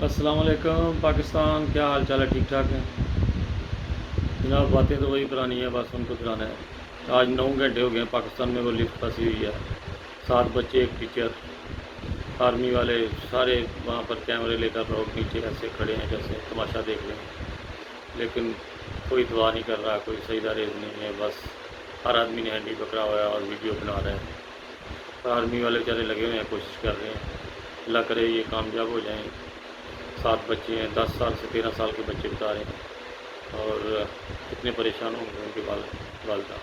السلام علیکم پاکستان، کیا حال چال ہے؟ ٹھیک ٹھاک ہیں جناب؟ باتیں تو وہی پرانی ہیں، بس ان کو دہرانا ہے۔ آج 9 گھنٹے ہو گئے ہیں پاکستان میں وہ لفٹ پھنسی ہوئی ہے، 7 بچے، ایک ٹیچر، آرمی والے سارے وہاں پر کیمرے لے کر لوگ نیچے ایسے کھڑے ہیں جیسے تماشا دیکھ رہے ہیں، لیکن کوئی دعا نہیں کر رہا، کوئی سجدہ ریز نہیں ہے، بس ہر آدمی نے ہینڈی پکڑا ہوا ہے اور ویڈیو بنا رہا ہے۔ آرمی والے بیچارے لگے ہوئے ہیں، کوشش کر رہے ہیں، اللہ کرے یہ کامیاب ہو جائیں۔ 7 بچے ہیں، 10 سال سے 13 سال کے بچے بتا رہے ہیں، اور کتنے پریشان ہوں گے ان کے والدہ۔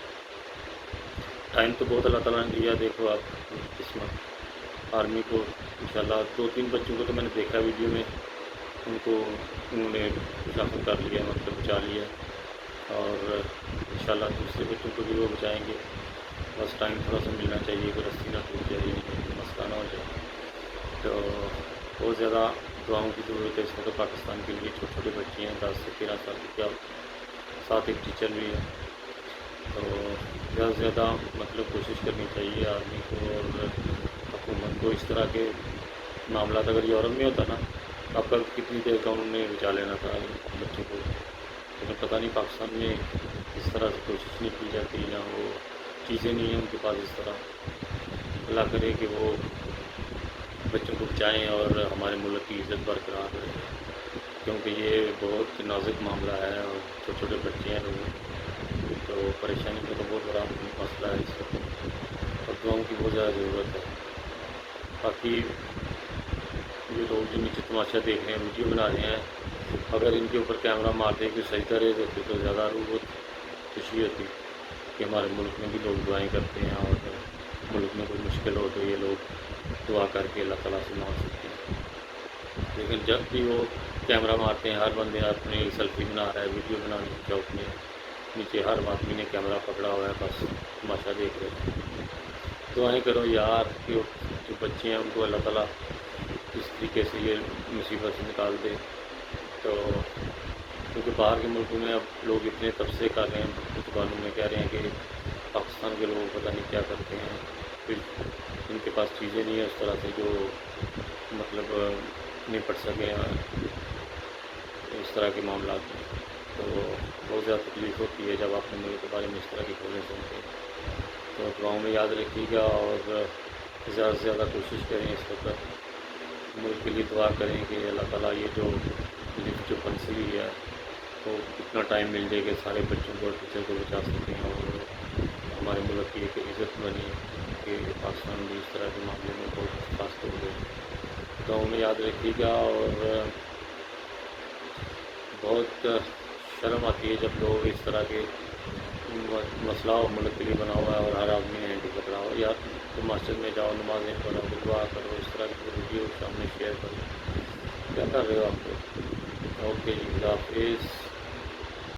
ٹائم تو بہت اللہ تعالیٰ نے دیا، دیکھو آپ قسمت آرمی کو انشاءاللہ 2-3 بچوں کو تو میں نے دیکھا ویڈیو میں، ان کو انہوں نے حفاظت کر لیا، مطلب بچا لیا، اور انشاءاللہ دوسرے بچوں کو بھی وہ بچائیں گے۔ بس ٹائم تھوڑا سا ملنا چاہیے کہ رسی نہ ٹوٹ جائے، مسئلہ نہ ہو جائے۔ تو بہت زیادہ دعاؤں کی ضرورت ہے اس وقت پاکستان کے لیے۔ چھوٹے چھوٹے بچے ہیں، 10 سے 13 سال کے، کیا ساتھ ایک ٹیچر بھی ہے۔ تو زیادہ سے زیادہ مطلب کوشش کرنی چاہیے آدمی کو اور حکومت کو۔ اس طرح کے معاملات اگر یورپ میں ہوتا نا، اب تک کتنی دیر کا انہوں نے بچا لینا تھا بچوں کو، لیکن پتہ نہیں پاکستان میں اس طرح سے کوشش نہیں کی جاتی، یا وہ چیزیں نہیں ہیں ان کے پاس اس طرح۔ اللہ کرے کہ وہ بچوں کو بچائیں اور ہمارے ملک کی عزت برقرار رہے، کیونکہ یہ بہت نازک معاملہ ہے، اور چھوٹے چھوٹے بچے ہیں لوگ، تو پریشانی کا تو بہت بڑا مسئلہ ہے اس وقت، اور دعاؤں کی بہت زیادہ ضرورت ہے۔ باقی یہ لوگ جو نیچے تماشا دیکھ رہے ہیں، ویڈیو بنا رہے ہیں، اگر ان کے اوپر کیمرہ مارتے کہ سجدہ ریز ہوتے تو زیادہ روح بہت خوشی ہوتی کہ ہمارے ملک میں بھی لوگ دعائیں کرتے ہیں، اور ملک میں کوئی مشکل ہو تو یہ لوگ دعا کر کے اللہ تعالیٰ سے مانگ سکتے ہیں۔ لیکن جب بھی وہ کیمرہ مارتے ہیں، ہر بندے اپنے سیلفی بنا رہا ہے، ویڈیو بنانے کے شوق میں، نیچے ہر آدمی نے کیمرہ پکڑا ہوا ہے، بس تماشا دیکھ رہے ہیں۔ دعائیں کرو یار کہ جو بچے ہیں ان کو اللہ تعالیٰ اس طریقے سے یہ مصیبت سے نکال دے۔ تو کیونکہ باہر کے ملکوں میں اب لوگ اتنے تبصرے کر رہے ہیں، زبانوں میں کہہ رہے ہیں کہ پاکستان کے لوگ پتہ نہیں کیا کرتے ہیں، پھر ان کے پاس چیزیں نہیں ہیں اس طرح سے جو مطلب نپٹ سکیں اس طرح کے معاملات میں۔ تو بہت زیادہ تکلیف ہوتی ہے جب آپ اپنے ملک کے بارے میں اس طرح کی خبریں سنتے ہیں۔ تو دعاؤں میں یاد رکھیے گا، اور زیادہ سے زیادہ کوشش کریں اس وقت، ملک کے لیے دعا کریں کہ اللہ تعالیٰ یہ جو لفٹ جو پھنسی ہوئی ہے تو اتنا ٹائم مل جائے کہ سارے بچوں کو اور ٹیچر کو بچا سکیں، اور ہمارے ملک کی ایک عزت بنی کہ پاکستان بھی اس طرح کے معاملے میں بہت خاص طور پہ دعاؤں میں یاد رکھیے گا۔ اور بہت شرم آتی ہے جب لوگ اس طرح کے مسئلہ ہو ملک کے لیے بنا ہوا ہے، اور ہر آدمی نے ہینڈی پکڑا ہوا ہے، یا تو مسجد میں جاؤ، نمازیں پڑھو، دعا کرو، اس طرح کی ویڈیو سامنے شیئر کرو، کیا کر رہے ہو آپ کو؟ اوکے جی، خدا حافظ۔